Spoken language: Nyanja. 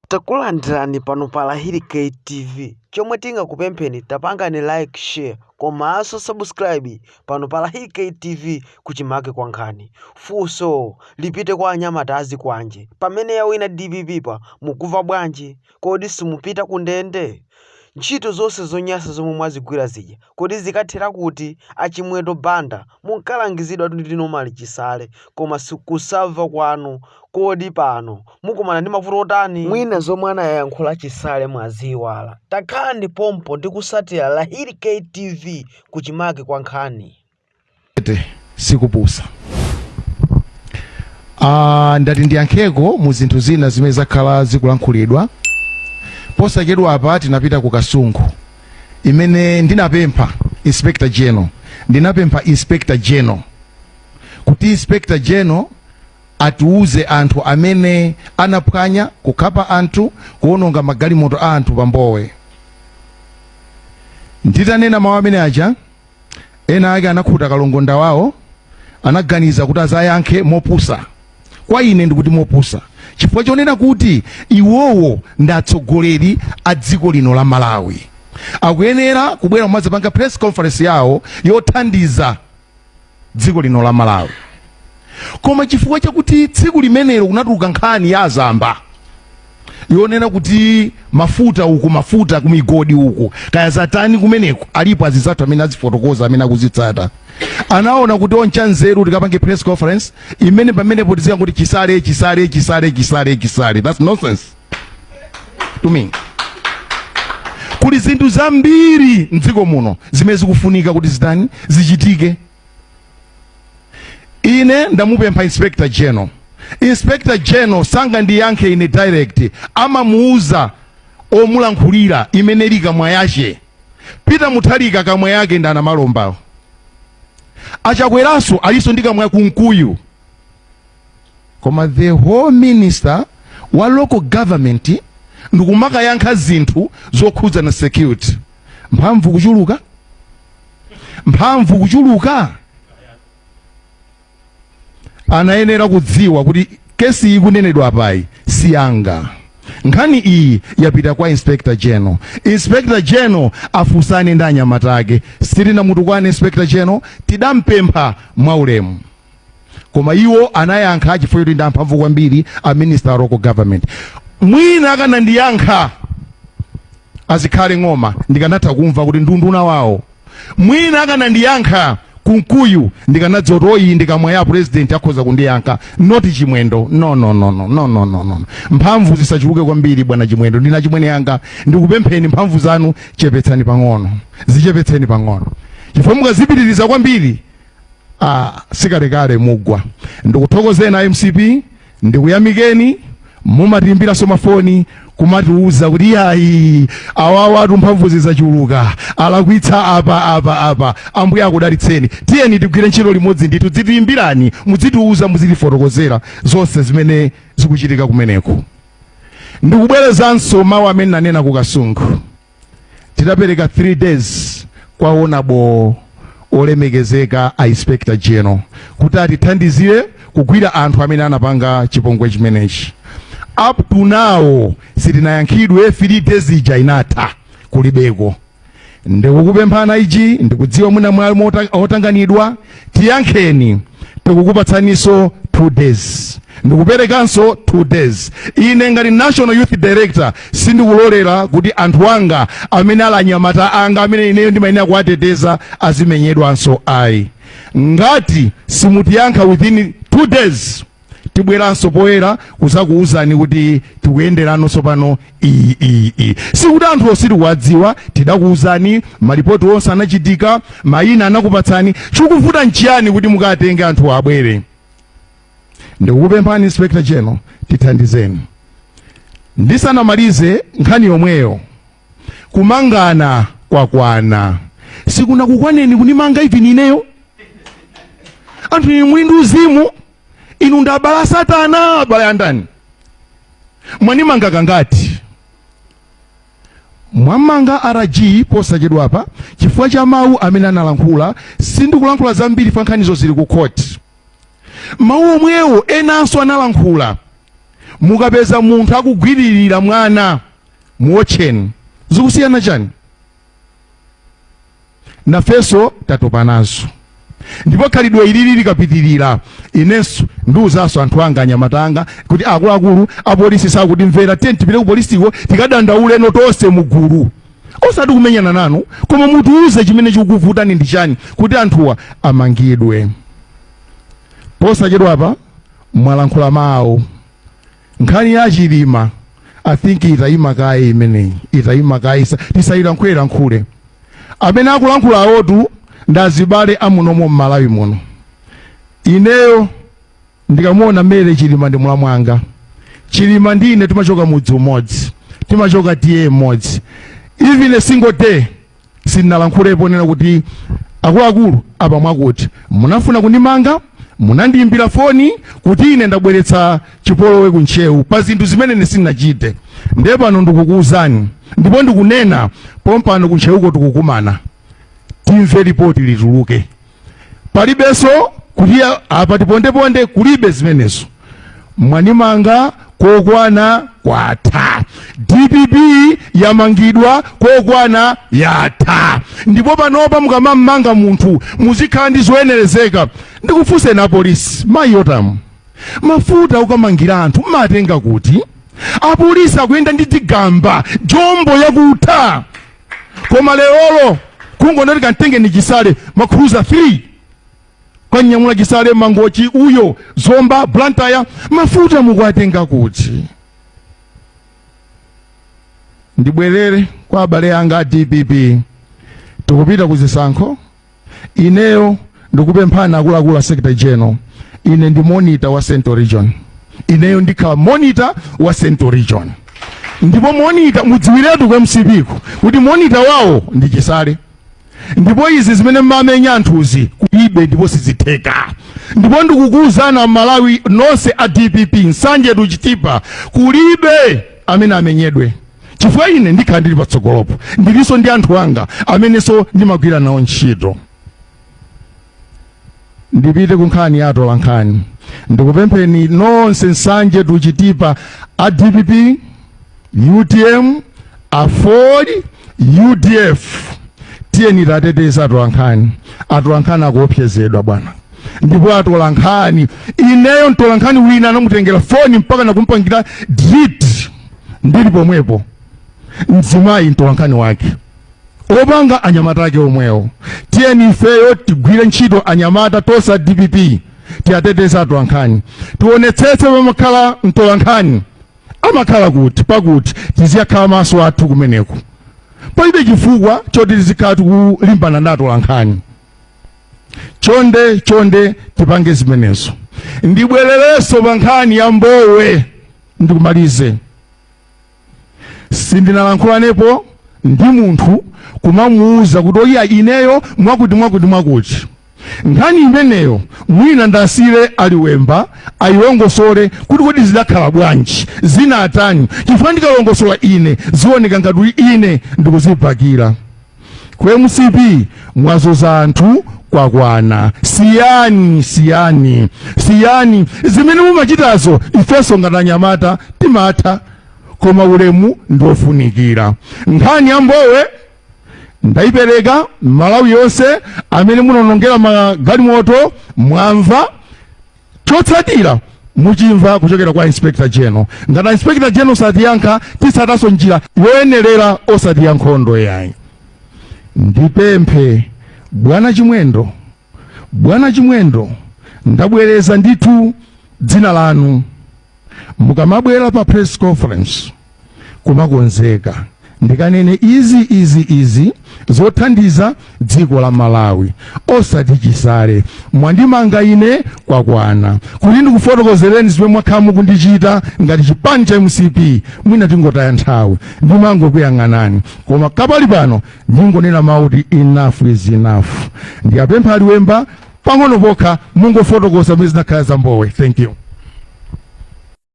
Takulandirani pano pa Lahiri TV. Chomwe tingakupempheni tapangani like, share, komanso subscribe pano pa Lahiri TV kuchimake kwa nkhani. Funso lipite kwa anyamata azikwanje. Pamene yawina DPP pa mukuva bwanji? Kodi simupita kundende? Ntchito zonse zonyasa zomwe mwazigwira zija kodi zikathera kuti achimwendo banda munkalangizidwa ndi nomali chisale koma sikusava kwanu kodi pano mukumana ndi mavuto otani? Mwina zomwe anayankhula chisale mwaziwala. Takhani pompo ndi kusatira Lahiri TV kuchimake kwa nkhani. Sikupusa ndati ndiyankheko mu zinthu zina zimene zakhala zikulankhulidwa. Posachedwa apa tinapita ku Kasungu imene ndinapempha Inspector General, kuti Inspector General atiuze anthu amene anaphwanya kukhapa anthu kuononga magalimoto a anthu pambowe. Nditanena mawu amene aja ena ake anakhuta kalongonda wawo, anaganiza kuti azayankhe mopusa. Kwa ine ndikuti mopusa chifukwa chonena kuti iwowo ndatsogoleri a dziko lino la Malawi, akuyenera kubwera mwazipanga press conference yawo yothandiza dziko lino la Malawi. Koma chifukwa chakuti tsiku limenelo kunatuluka nkhani ya azamba yonena kuti mafuta uku, mafuta kumigodi uku, kaya zatani kumeneko, alipo azizatu amene azifotokoza amene akuzitsata, anaona kuti oncha nzeru tikapange press conference imene pamene potizika kuti chisale. That's nonsense to me. Kuli zinthu zambiri mdziko muno zimene zikufunika kuti zitani zichitike. Ine ndamupempha Inspector General sanga ndiyankhe ine direct, amamuuza omulankhulira imene lika mwayache pita muthalika kamwe yake ndana malombawo achakweraso aliso ndikamwa kunkuyu. Koma the whole minister wa local government ndikumaka yankha zinthu zokhuza na security. Mphamvu kuchuluka anayenera kudziwa kuti kesi ikunenedwa apai siyanga. Nkhani iyi yapita kwa Inspector General afusane ndi anyamata ake. Sitina mutu kwa Inspector General tidampempha mwaulemu, koma iwo anayankha chifukwa kuti ndamphamvu kwambiri a minister wa local government. Mwina akanandiyankha azikhale ng'oma ndikanatha kumva kuti ndunduna wawo. Mwina akanandiyankha kunkuyu ndikanadzotoyi ndikamwa ya president akhoza kundiyankha, not chimwendo. No. Mphamvu zisachuluke kwambiri bwana chimwendo. Ndina chimwene yanga ndikupempheni mphamvu zanu chepetsani pang'ono, zichepetseni pang'ono. Chifukwa mukazipitiriza kwambiri sikalekale mugwa. Ndikuthokozeni MCP, ndikuyamikeni, mumatiimbira somafoni kumatiuza kuti yayi awawa atu mphamvu zisachuluka, alakwitsa apa ambuye akudalitseni. Tiyeni tigwire ntchito limodzi ndithu, zitiimbirani, muzitiuza, muzitifotokozera zonse zimene zikuchitika kumeneko. Ndikubwerezanso mawu amene nanena ku Kasungu. Tidapereka 3 days kwa honorable olemekezeka a Inspector General kuti atithandizire kugwira anthu amene anapanga chipongwe chimenechi. Up to now sitinayankhidwe 3 days ija inatha kulibeko. Ndikukupemphana ichi, ndikudziwa mwina mwali otanganidwa, tiyankheni, tikukupatsaniso 2 days. Ndikuperekanso 2 days. Ine ngati National Youth Director sindikulolera kuti anthu anga amene alanyamata anga amene ineyo ndimayenera kuwateteza azimenyedwanso ayi. Ngati simutiyankha within 2 days tibweranso poyera kuzakuuzani kuti tikuyenderano sopano sikuti anthu ositikuwadziwa, tidakuuzani malipoti onse anachitika, mayina anakupatsani, chikuvuta nchiyani kuti mukatenge anthu abwere. Ndikukupemphani Inspector General tithandizeni. Ndisanamalize nkhani yomweyo, kumangana kwakwana. Sikuna kukwaneni kunimanga ivi nineyo? Anthu ni mwindu uzimu, inu ndabala satana bala yandani. Mwanimanga kangati? Mwamanga RG posachedwa apa chifukwa cha mawu amene analankhula. Sindikulankhula zambiri fankhanizo zili ku court. Mawu omwewo enanso analankhula mukapeza munthu akugwiririra mwana muotcheni. Zikusiyana chani? Nafeso tatopanazo. Ndipo khalidwe ilili likapitirira inenso ndiuzaso anthu anga anyamatanga kuti akuluakulu apolisi sakutimvera tipite ku polisiko tikadandaule tonse mugulu. Osati kumenyana nanu koma mutiuze chimene chikuvutani ndi chani kuti anthuwa amangidwe. Posachedwa apa mwalankhula mawu nkhani ya Chilima. I think itayima kaye imeneyi itayima kaye tisayilankhule amene akulankhula awotu ndazibale amunomo m'Malawi muno. Ineyo ndikamuona Mere Chilima ndi mula mwanga. Chilima ndine timachoka mudzi umodzi, timachoka tiye mmodzi. Even a single day sinalankhulepo nena kuti akuluakulu apa mwakuti munafuna kundimanga, munandiyimbira foni kuti ine ndabweretsa chipolowe kunchewu pa zinthu zimene nesinachite. Ndiye pano ndikukuwuzani ndipo ndikunena pompano kunchewuko tikukumana. Timve ripoti lituluke. Palibenso kuti apa tipondeponde kulibe zimenezo. Mwanimanga kokwana kwatha. DPP yamangidwa kokwana yatha. Ndipo panopa mukamamanga munthu muzikhala ndi zoyenerezeka. Ndikufunse na polisi mayotamu mafuta ukamangira anthu matenga kuti apolisi akuyenda ndi tigamba jombo yakutha. Koma leolo kungondati kantenge ni Chisale makhuza 3 kwa nyamula Chisale Mangochi uyo Zomba Blantyre mafuta mukwatenga kuti. Ndibwerere kwa abale anga DPP tikupita kuzisankho. Ineyo ndikupemphana akuluakulu Secretary General, ine ndi monitor wa Central Region. Ineyo ndikhala monitor wa Central Region. Ndipo monitor mudziwiretu kwa MCP kuti monitor wawo ndi Chisale. Ndipo izi zimene mmamenya anthuzi kulibe ndipo sizitheka. Ndipo ndikukuwuzana Malawi nonse a DPP nsanje tuchitipa kulibe amene amenyedwe. Chifukwa ine ndikhala ndili patsogolopo ndilinso ndi anthu anga amenenso ndimagwira nawo ntchito. Ndipite kunkhani ya atolankhani. Ndikupempheni nonse nsanje tuchitipa a DPP, UTM, AFOD, UDF. Tiyeni tateteza atolankhani. Atolankhani akuopsezedwa bwana. Ndipo atolankhani ineyo mtolankhani wina anamutengera foni mpaka nakumpangira delete ndili pomwepo. Mzimayi mtolankhani wake opanga anyamata ake omwewo. Tiyeni ifeyo tigwire ntchito anyamata tosa DPP tiyateteza atolankhani. Tionetsetse pamakhala mtolankhani amakhala kuti pakuti tiziyakhala maso athu kumeneku. Palibe chifukwa choti tizikhala tikulimbana ndi atolankhani. Chonde tipange zimenezo. Ndibwerereso pa nkhani ya Mbowe ndikumalize. Sindinalankhulanepo ndi munthu kumamuuza kuti oya ineyo mwakuti. Nkhani imeneyo mwina ndasire aliwemba ayiwongosole kuti kodi zidakhala bwanji zinatani chifukwa ndikalongosola ine zioneka ngati ine ndikuzipakira. Ku MCP mwazoza anthu kwakwana. Siyani zimene mumachitazo ifeso ngati anyamata timatha koma ulemu ndofunikira. Nkhani ya Mbowe ndaipereka Malawi yonse amene munonongera magalimoto mwamva. Chotsatira muchimva kuchokera kwa Inspector General. Ngati Inspector General satiyankha tisataso njira yoyenerera osati ya nkhondo yayi. Ndipemphe Bwana Chimwendo ndabwereza ndithu dzina lanu. Mukamabwera pa press conference kumakonzeka ndikanene izi zothandiza dziko la Malawi osati Chisale. Mwandimanga ine kwakwana kuti ndikufotokozereni zimene mwakhala mukundichita ngati chipani cha MCP mwina tingotaya nthawi ndimango kuyang'anani koma kapali pano ndingonena mauti enough is enough. Ndiyapempha aliwemba pang'ono pokha mungofotokoza zimene zinakhala za Mbowe. Thank you.